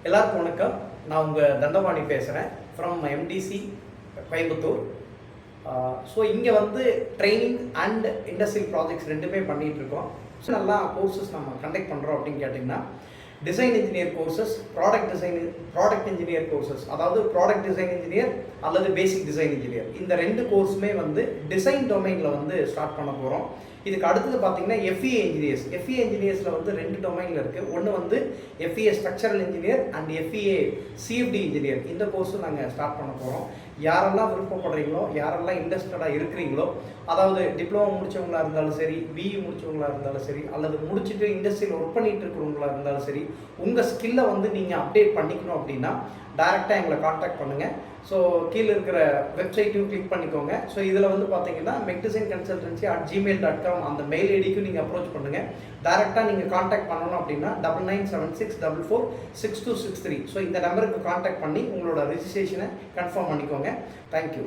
எல்லாருக்கும் வணக்கம். நான் உங்கள் தண்டபாணி பேசுகிறேன் ஃப்ரம் எம்டிசி கோயம்புத்தூர். ஸோ இங்கே வந்து ட்ரைனிங் அண்ட் இண்டஸ்ட்ரியல் ப்ராஜெக்ட்ஸ் ரெண்டுமே பண்ணிகிட்ருக்கோம். ஸோ நல்லா கோர்சஸ் நம்ம கண்டக்ட் பண்ணுறோம் அப்படின்னு கேட்டிங்கன்னா, design engineer courses, product engineer courses, அதாவது ப்ராடக்ட் டிசைன் இன்ஜினியர் அல்லது பேசிக் டிசைன் இன்ஜினியர், இந்த ரெண்டு கோர்ஸுமே வந்து டிசைன் டொமைனில் வந்து ஸ்டார்ட் பண்ண போகிறோம். இதுக்கு அடுத்தது பார்த்தீங்கன்னா எஃப்இஏ இன்ஜினியர்ஸில் வந்து ரெண்டு டொமைனில் இருக்குது. ஒன்று வந்து FEA structural engineer and FEA CFT engineer. இந்த கோர்ஸும் நாங்கள் ஸ்டார்ட் பண்ண போகிறோம். யாரெல்லாம் விருப்பப்படுறீங்களோ, யாரெல்லாம் இன்ட்ரெஸ்டடாக இருக்கிறீங்களோ, அதாவது டிப்ளமோ முடித்தவங்களா இருந்தாலும் சரி, பிஇ முடித்தவங்களா இருந்தாலும் சரி, அல்லது முடிச்சுட்டு இண்டஸ்ட்ரியில் ஒர்க் பண்ணிட்டு இருக்கிறவங்களா இருந்தாலும் சரி, உங்கள் ஸ்கில்லை வந்து நீங்கள் அப்டேட் பண்ணிக்கணும் அப்படின்னா டைரெக்டாக எங்களை காண்டாக்ட் பண்ணுங்கள். ஸோ கீழே இருக்கிற வெப்சைட்டையும் கிளிக் பண்ணிக்கோங்க. ஸோ இதில் வந்து பார்த்தீங்கன்னா medicineconsultancy@gmail.com அந்த மெயில் ஐடிக்கும் நீங்கள் அப்ரோச் பண்ணுங்கள். டைரெக்டாக நீங்கள் காண்டாக்ட் பண்ணணும் அப்படின்னா 9976446263. ஸோ இந்த நம்பருக்கு காண்டாக்ட் பண்ணி உங்களோட ரிஜிஸ்ட்ரேஷனை கன்ஃபார்ம் பண்ணிக்கோங்க. தேங்க்யூ.